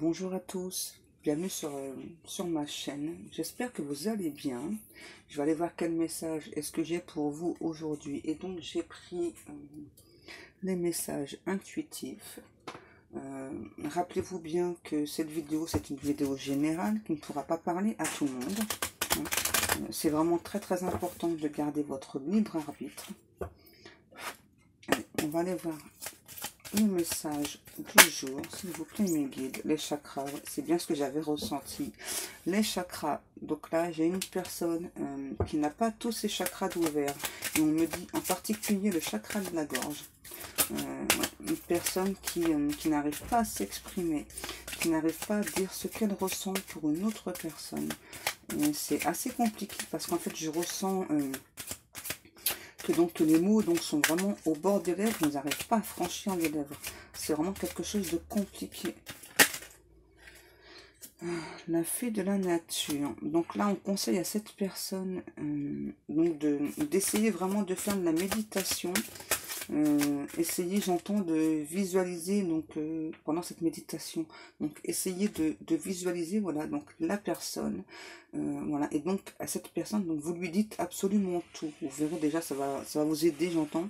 Bonjour à tous, bienvenue sur ma chaîne. J'espère que vous allez bien. Je vais aller voir quel message est-ce que j'ai pour vous aujourd'hui. Et donc j'ai pris les messages intuitifs. Rappelez-vous bien que cette vidéo, c'est une vidéo générale qui ne pourra pas parler à tout le monde. C'est vraiment très important de garder votre libre arbitre. Allez, on va aller voir le message du jour, s'il vous plaît, mes guides. Les chakras, c'est bien ce que j'avais ressenti. Les chakras, donc là j'ai une personne qui n'a pas tous ses chakras d'ouvert, et on me dit en particulier le chakra de la gorge. Une personne qui n'arrive pas à s'exprimer, qui n'arrive pas à dire ce qu'elle ressent pour une autre personne. C'est assez compliqué parce qu'en fait je ressens que les mots sont vraiment au bord des lèvres, ils n'arrivent pas à franchir les lèvres. C'est vraiment quelque chose de compliqué. La fée de la nature. Donc là, on conseille à cette personne d'essayer vraiment de faire de la méditation. Essayez, j'entends, de visualiser pendant cette méditation. Donc essayez de visualiser, voilà, donc la personne. Voilà, et donc à cette personne, donc vous lui dites absolument tout. Vous verrez déjà, ça va vous aider, j'entends,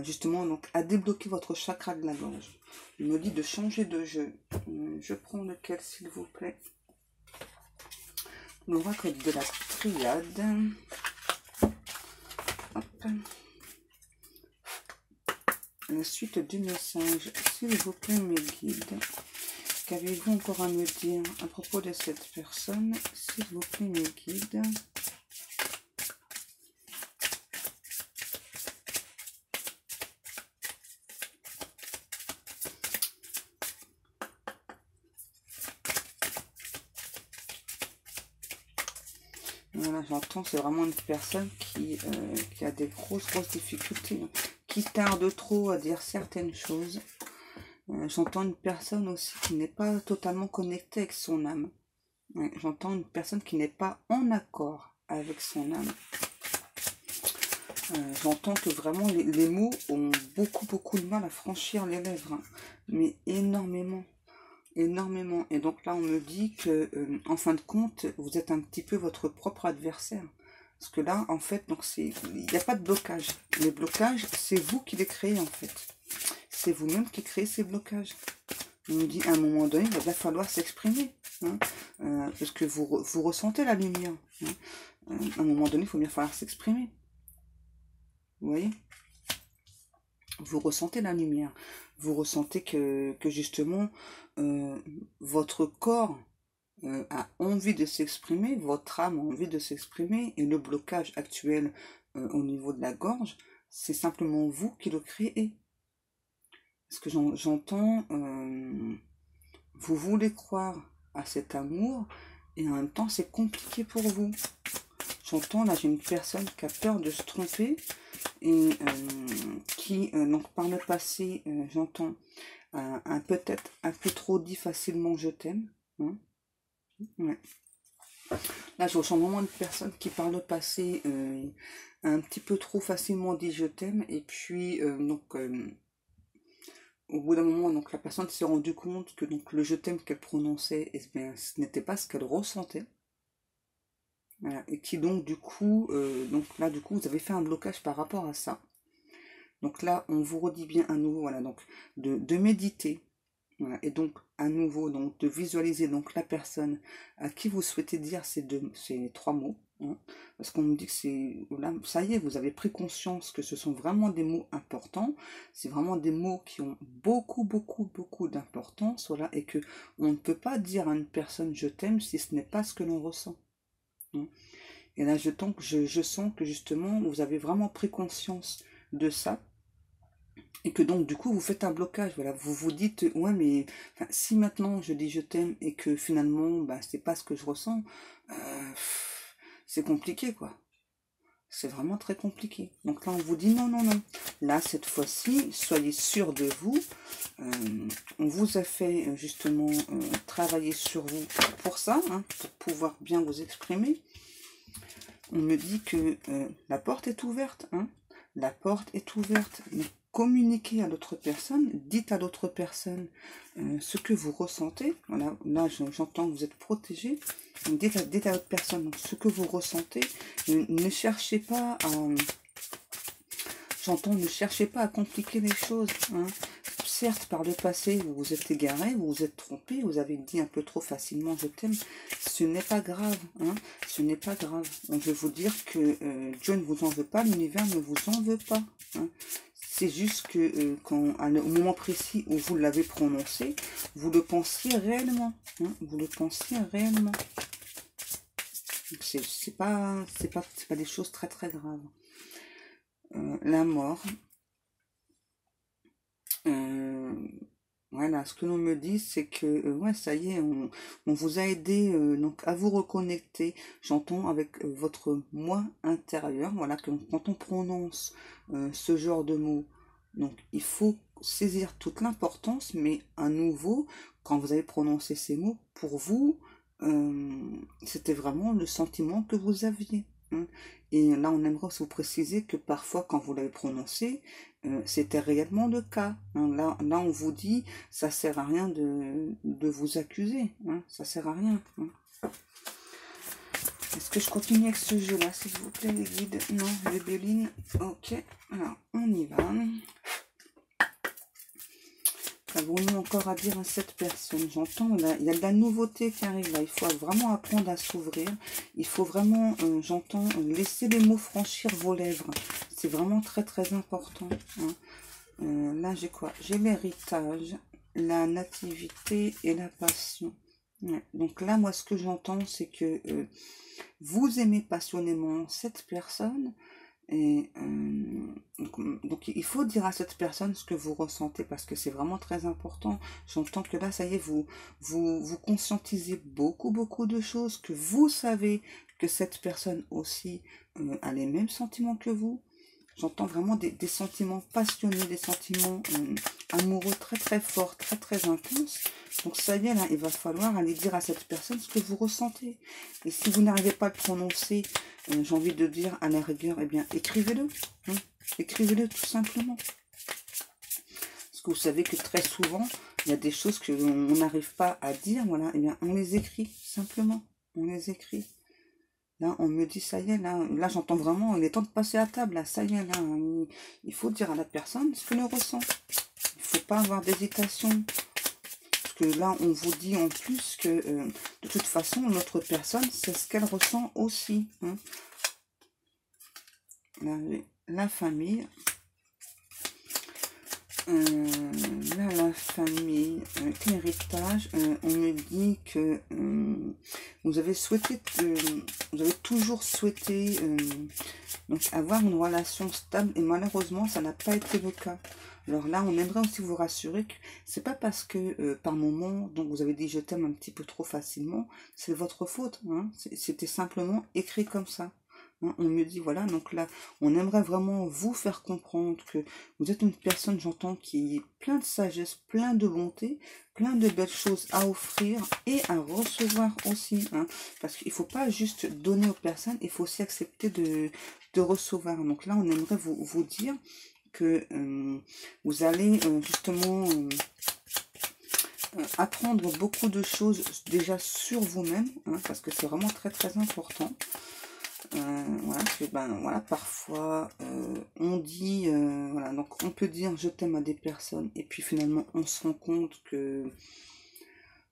justement donc à débloquer votre chakra de la gorge. Il me dit de changer de jeu. Je prends lequel, s'il vous plaît? L'oracle de la triade. Hop. La suite du message, s'il vous plaît, mes guides. Qu'avez-vous encore à me dire à propos de cette personne, s'il vous plaît, mes guides? Voilà, j'entends, c'est vraiment une personne qui a des grosses difficultés, qui tarde trop à dire certaines choses. J'entends une personne aussi qui n'est pas totalement connectée avec son âme. Ouais, j'entends une personne qui n'est pas en accord avec son âme. J'entends que vraiment les mots ont beaucoup de mal à franchir les lèvres, hein, mais énormément. Et donc là, on me dit que, en fin de compte, vous êtes un petit peu votre propre adversaire. Parce que là, en fait, il n'y a pas de blocage. Les blocages, c'est vous qui les créez, en fait. C'est vous-même qui créez ces blocages. On me dit, à un moment donné, il va bien falloir s'exprimer. Hein, parce que vous ressentez la lumière. Hein, à un moment donné, il faut bien falloir s'exprimer. Vous voyez? Vous ressentez la lumière. Vous ressentez que justement, votre corps a envie de s'exprimer, votre âme a envie de s'exprimer, et le blocage actuel au niveau de la gorge, c'est simplement vous qui le créez. Parce que j'entends, vous voulez croire à cet amour, et en même temps c'est compliqué pour vous. J'entends, là j'ai une personne qui a peur de se tromper, et qui, donc par le passé, j'entends, peut-être un peu trop dit facilement je t'aime. Hein. Ouais. Là, je ressens vraiment une personne qui, par le passé, a un petit peu trop facilement dit je t'aime. Et puis, au bout d'un moment, donc, la personne s'est rendue compte que le je t'aime qu'elle prononçait, eh bien, ce n'était pas ce qu'elle ressentait. Voilà. Et qui, donc, du coup, vous avez fait un blocage par rapport à ça. Donc là, on vous redit bien à nouveau, voilà, donc, de méditer. Voilà, et donc à nouveau de visualiser donc la personne à qui vous souhaitez dire ces trois mots, hein, parce qu'on me dit que c'est là, ça y est, vous avez pris conscience que ce sont vraiment des mots importants, c'est vraiment des mots qui ont beaucoup d'importance, voilà, et que on ne peut pas dire à une personne je t'aime si ce n'est pas ce que l'on ressent. Hein. Et là je sens que justement vous avez vraiment pris conscience de ça. Et que donc, du coup, vous faites un blocage. Voilà, vous vous dites, ouais, mais si maintenant je dis je t'aime et que finalement, c'est pas ce que je ressens, c'est compliqué, quoi. C'est vraiment très compliqué. Donc là, on vous dit non. Là, cette fois-ci, soyez sûr de vous. On vous a fait justement travailler sur vous pour ça, hein, pour pouvoir bien vous exprimer. On me dit que la porte est ouverte, hein. La porte est ouverte, mais communiquez à l'autre personne, dites à l'autre personne ce que vous ressentez. Voilà, là j'entends que vous êtes protégé. Dites à l'autre personne donc, ce que vous ressentez. Ne cherchez pas à... J'entends, ne cherchez pas à compliquer les choses. Hein. Certes, par le passé, vous vous êtes égaré, vous vous êtes trompé, vous avez dit un peu trop facilement « je t'aime ». Ce n'est pas grave. Hein. Ce n'est pas grave. On veut vous dire que Dieu ne vous en veut pas, l'univers ne vous en veut pas. Hein. C'est juste que au moment précis où vous l'avez prononcé, vous le pensiez réellement. Hein. Vous le pensiez réellement. C'est pas des choses très très graves. La mort. Voilà, ce que l'on me dit, c'est que, ouais, ça y est, on vous a aidé donc à vous reconnecter. J'entends avec votre moi intérieur, voilà, que quand on prononce ce genre de mots, donc il faut saisir toute l'importance, mais à nouveau, quand vous avez prononcé ces mots, pour vous, c'était vraiment le sentiment que vous aviez. Hein. Et là, on aimerait aussi vous préciser que parfois, quand vous l'avez prononcé, c'était réellement le cas. Hein. Là, on vous dit, ça sert à rien de vous accuser. Hein. Ça sert à rien. Hein. Est-ce que je continue avec ce jeu-là, s'il vous plaît, les guides? Non, les Béline. Ok, alors, on y va. Qu'avons-nous encore à dire à cette personne? J'entends, il y a de la nouveauté qui arrive là. Il faut vraiment apprendre à s'ouvrir. Il faut vraiment, j'entends, laisser les mots franchir vos lèvres. C'est vraiment très très important. Hein. Là, j'ai quoi? J'ai l'héritage, la nativité et la passion. Ouais. Donc là, moi, ce que j'entends, c'est que vous aimez passionnément cette personne. Et donc il faut dire à cette personne ce que vous ressentez parce que c'est vraiment très important. J'entends que là, ça y est, vous conscientisez beaucoup de choses, que vous savez que cette personne aussi a les mêmes sentiments que vous. J'entends vraiment des sentiments passionnés, des sentiments amoureux très très forts, très très intenses. Donc ça y est, là, il va falloir aller dire à cette personne ce que vous ressentez. Et si vous n'arrivez pas à le prononcer, j'ai envie de dire à la rigueur, eh bien, écrivez-le. Hein, écrivez-le tout simplement. Parce que vous savez que très souvent, il y a des choses qu'on n'arrive pas à dire, voilà, eh bien, on les écrit, simplement. On les écrit. Là, on me dit, ça y est, là j'entends vraiment, il est temps de passer à table, là, ça y est, là, il faut dire à la personne ce qu'elle ressent. Il ne faut pas avoir d'hésitation. Parce que là, on vous dit en plus que, de toute façon, l'autre personne, c'est ce qu'elle ressent aussi. Hein. Là, la famille. Là, la famille, l'héritage, on me dit que vous avez toujours souhaité donc avoir une relation stable et malheureusement ça n'a pas été le cas. Alors là, on aimerait aussi vous rassurer que c'est pas parce que par moment, donc vous avez dit je t'aime un petit peu trop facilement, c'est votre faute. Hein, c'était simplement écrit comme ça. Hein, on me dit, voilà, donc là, on aimerait vraiment vous faire comprendre que vous êtes une personne, j'entends, qui est plein de sagesse, plein de bonté, plein de belles choses à offrir et à recevoir aussi. Hein, parce qu'il ne faut pas juste donner aux personnes, il faut aussi accepter de recevoir. Donc là, on aimerait vous dire que vous allez justement... apprendre beaucoup de choses déjà sur vous-même, hein, parce que c'est vraiment très très important. Voilà, que, voilà, parfois on dit, voilà, donc on peut dire je t'aime à des personnes et puis finalement on se rend compte que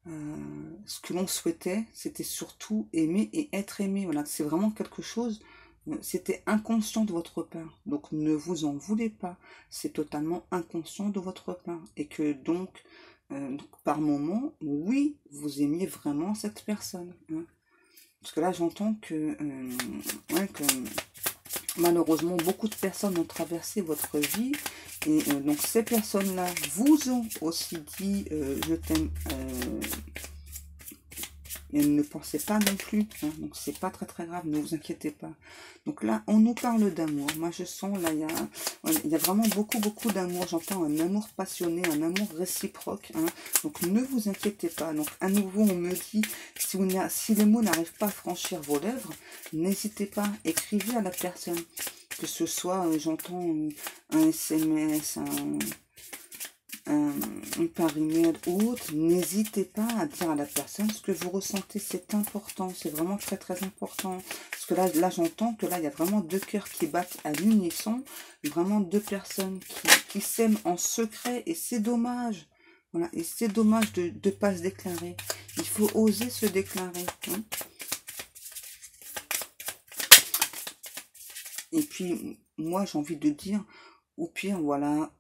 ce que l'on souhaitait c'était surtout aimer et être aimé. Voilà, c'est vraiment quelque chose, c'était inconscient de votre part, donc ne vous en voulez pas, c'est totalement inconscient de votre part et que donc par moment, oui, vous aimiez vraiment cette personne. Hein. Parce que là, j'entends que malheureusement, beaucoup de personnes ont traversé votre vie. Et donc, ces personnes-là vous ont aussi dit je t'aime. Et ne pensez pas non plus. Hein, donc, c'est pas très très grave. Ne vous inquiétez pas. Donc là, on nous parle d'amour. Moi, je sens, là, il y a vraiment beaucoup d'amour. J'entends un amour passionné, un amour réciproque. Hein, donc, ne vous inquiétez pas. Donc, à nouveau, on me dit, si les mots n'arrivent pas à franchir vos lèvres, n'hésitez pas. Écrivez à la personne. que ce soit, j'entends un SMS, par email ou autre, n'hésitez pas à dire à la personne ce que vous ressentez. C'est important, c'est vraiment très très important. Parce que là j'entends que là, il y a vraiment deux cœurs qui battent à l'unisson. Vraiment deux personnes qui s'aiment en secret. Et c'est dommage. Voilà, et c'est dommage de ne pas se déclarer. Il faut oser se déclarer. Hein. Et puis, moi, j'ai envie de dire, au pire, voilà,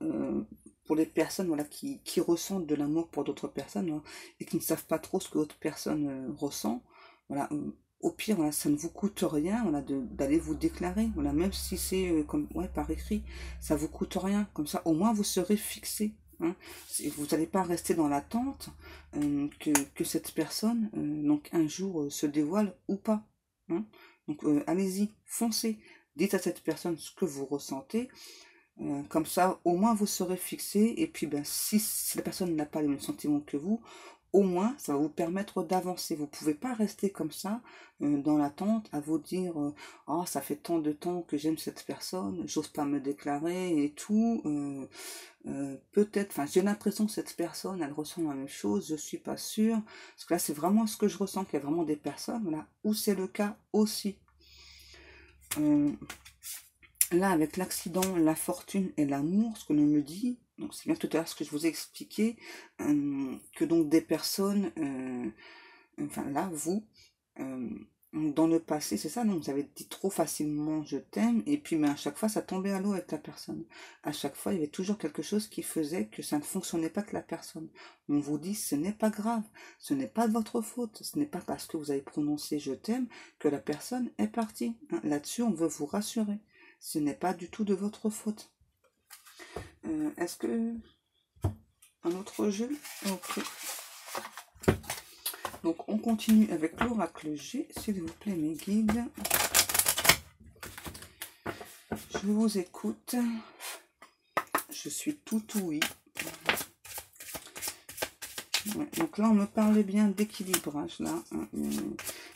pour les personnes voilà, qui ressentent de l'amour pour d'autres personnes hein, et qui ne savent pas trop ce que l'autre personne ressent, voilà, au pire, voilà, ça ne vous coûte rien voilà, d'aller vous déclarer, voilà, même si c'est comme ouais, par écrit, ça vous coûte rien, comme ça, au moins vous serez fixé. Hein. Vous n'allez pas rester dans l'attente que cette personne, donc un jour, se dévoile ou pas. Hein. Donc, allez-y, foncez. Dites à cette personne ce que vous ressentez. Comme ça, au moins, vous serez fixé. Et puis, ben, si la personne n'a pas les mêmes sentiments que vous, au moins, ça va vous permettre d'avancer. Vous ne pouvez pas rester comme ça, dans l'attente, à vous dire oh, ça fait tant de temps que j'aime cette personne, j'ose pas me déclarer et tout. Peut-être, enfin, j'ai l'impression que cette personne, elle ressent la même chose, je suis pas sûre. Parce que là, c'est vraiment ce que je ressens, qu'il y a vraiment des personnes, voilà, où c'est le cas aussi. Là, avec l'accident, la fortune et l'amour, ce que l'on me dit, donc c'est bien tout à l'heure ce que je vous ai expliqué, que donc des personnes, enfin là, vous, dans le passé, c'est ça, non, vous avez dit trop facilement je t'aime, et puis mais à chaque fois ça tombait à l'eau avec la personne. À chaque fois, il y avait toujours quelque chose qui faisait que ça ne fonctionnait pas avec la personne. On vous dit, ce n'est pas grave, ce n'est pas de votre faute, ce n'est pas parce que vous avez prononcé je t'aime que la personne est partie. Hein. Là-dessus, on veut vous rassurer. Ce n'est pas du tout de votre faute. Est-ce que... Un autre jeu? Ok. Donc, on continue avec l'oracle G, s'il vous plaît, mes guides. Je vous écoute. Je suis tout oui. Ouais, donc là, on me parle bien d'équilibrage, là.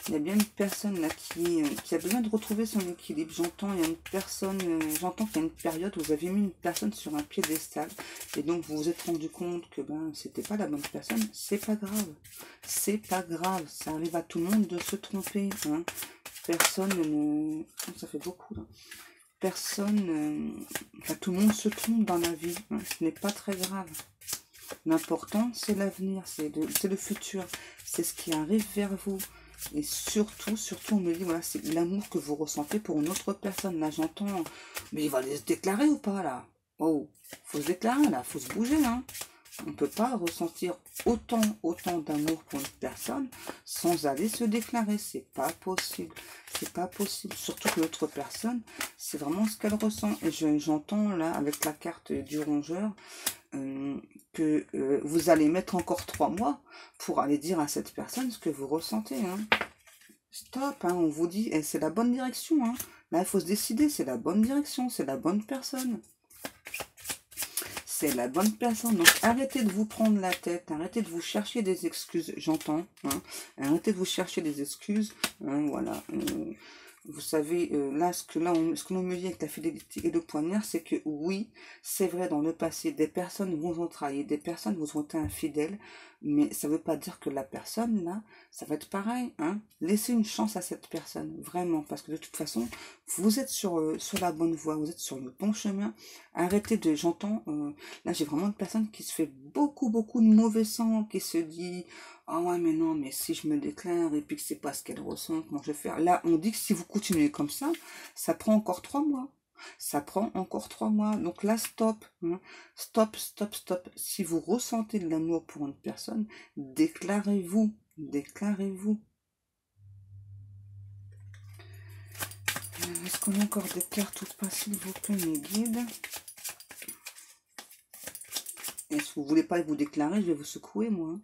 Il y a bien une personne, là, qui a besoin de retrouver son équilibre. J'entends, il y a une personne, j'entends qu'il y a une période où vous avez mis une personne sur un piédestal. Et donc, vous vous êtes rendu compte que, ben, c'était pas la bonne personne. C'est pas grave. C'est pas grave. Ça arrive à tout le monde de se tromper, hein. Personne ne... Ça fait beaucoup, là. Personne... Enfin, tout le monde se trompe dans la vie. Hein. Ce n'est pas très grave. L'important, c'est l'avenir, c'est le futur, c'est ce qui arrive vers vous. Et surtout, on me dit, voilà, c'est l'amour que vous ressentez pour une autre personne. Là, j'entends, mais il va se déclarer ou pas, là? Oh, faut se déclarer, là, faut se bouger, là. On ne peut pas ressentir autant d'amour pour une personne sans aller se déclarer. C'est pas possible. C'est pas possible. Surtout que l'autre personne, c'est vraiment ce qu'elle ressent. Et j'entends, là, avec la carte du rongeur, que vous allez mettre encore 3 mois pour aller dire à cette personne ce que vous ressentez. Hein. Stop, hein, on vous dit, et c'est la bonne direction. Hein. Là, il faut se décider, c'est la bonne direction, c'est la bonne personne. C'est la bonne personne. Donc, arrêtez de vous prendre la tête, arrêtez de vous chercher des excuses, j'entends. Hein. Arrêtez de vous chercher des excuses. Hein, voilà. Vous savez, là, ce que l'on me dit avec la fidélité et le poignard, c'est que oui, c'est vrai, dans le passé, des personnes vous ont trahi, des personnes vous ont été infidèles, mais ça ne veut pas dire que la personne, là, ça va être pareil. Hein. Laissez une chance à cette personne, vraiment, parce que de toute façon, vous êtes sur la bonne voie, vous êtes sur le bon chemin. Arrêtez de, j'entends, là, j'ai vraiment une personne qui se fait beaucoup de mauvais sang, qui se dit... Ah ouais, mais non, mais si je me déclare et puis que c'est pas ce qu'elle ressent, comment je vais faire? Là, on dit que si vous continuez comme ça prend encore 3 mois. Ça prend encore 3 mois. Donc là, stop. Hein. Stop. Si vous ressentez de l'amour pour une personne, déclarez-vous. Déclarez-vous. Est-ce qu'on a encore des cartes ou pas, s'il vous plaît, mes guides? Et si vous voulez pas vous déclarer, je vais vous secouer, moi.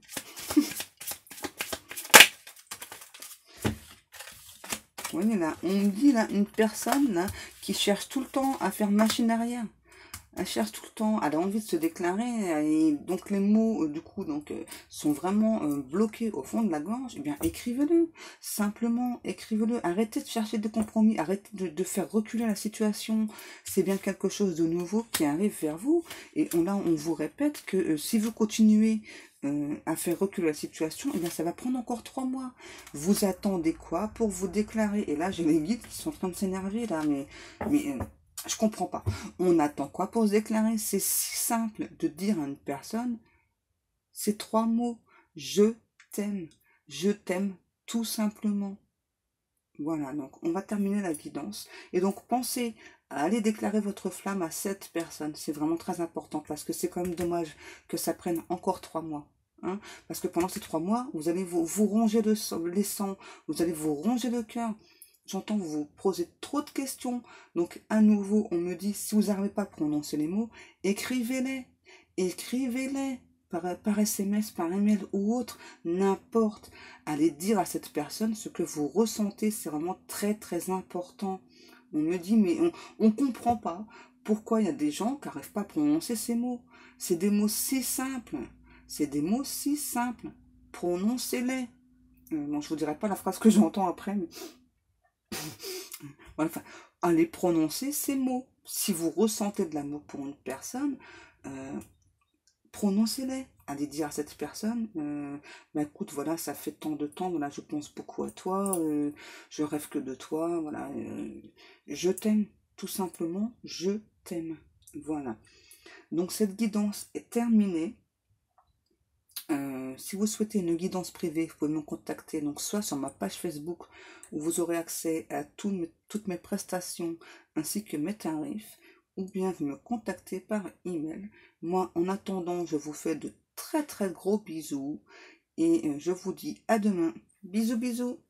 Oui, là, on me dit, là, une personne là, qui cherche tout le temps à faire machine arrière. elle cherche tout le temps, elle a envie de se déclarer, et donc les mots, du coup, sont vraiment bloqués au fond de la gorge, eh bien, écrivez-le. Simplement, écrivez-le. Arrêtez de chercher des compromis, arrêtez de faire reculer la situation. C'est bien quelque chose de nouveau qui arrive vers vous. Et là, on vous répète que si vous continuez à faire reculer la situation, eh bien, ça va prendre encore 3 mois. Vous attendez quoi pour vous déclarer? Et là, j'ai les guides qui sont en train de s'énerver, là, mais je comprends pas. On attend quoi pour se déclarer? C'est si simple de dire à une personne ces 3 mots. Je t'aime. Je t'aime tout simplement. Voilà, donc on va terminer la guidance. Et donc pensez à aller déclarer votre flamme à cette personne. C'est vraiment très important parce que c'est quand même dommage que ça prenne encore 3 mois. Hein, parce que pendant ces 3 mois, vous allez vous ronger les sangs, vous allez vous ronger le cœur. J'entends vous poser trop de questions. Donc à nouveau, on me dit, si vous n'arrivez pas à prononcer les mots, écrivez-les. Écrivez-les par SMS, par email ou autre, n'importe. Allez dire à cette personne ce que vous ressentez, c'est vraiment très très important. On me dit, mais on ne comprend pas pourquoi il y a des gens qui n'arrivent pas à prononcer ces mots. C'est des mots si simples. C'est des mots si simples. Prononcez-les. Bon, je vous dirai pas la phrase que j'entends après, mais voilà, enfin, allez prononcer ces mots. Si vous ressentez de l'amour pour une personne, euh, prononcez-les. Allez dire à cette personne, bah écoute, voilà, ça fait tant de temps, voilà, je pense beaucoup à toi, je rêve que de toi, voilà, je t'aime, tout simplement, je t'aime. Voilà. Donc cette guidance est terminée. Si vous souhaitez une guidance privée, vous pouvez me contacter donc soit sur ma page Facebook où vous aurez accès à toutes mes prestations ainsi que mes tarifs, ou bien vous me contactez par email. Moi, en attendant, je vous fais de très très gros bisous et je vous dis à demain. Bisous bisous.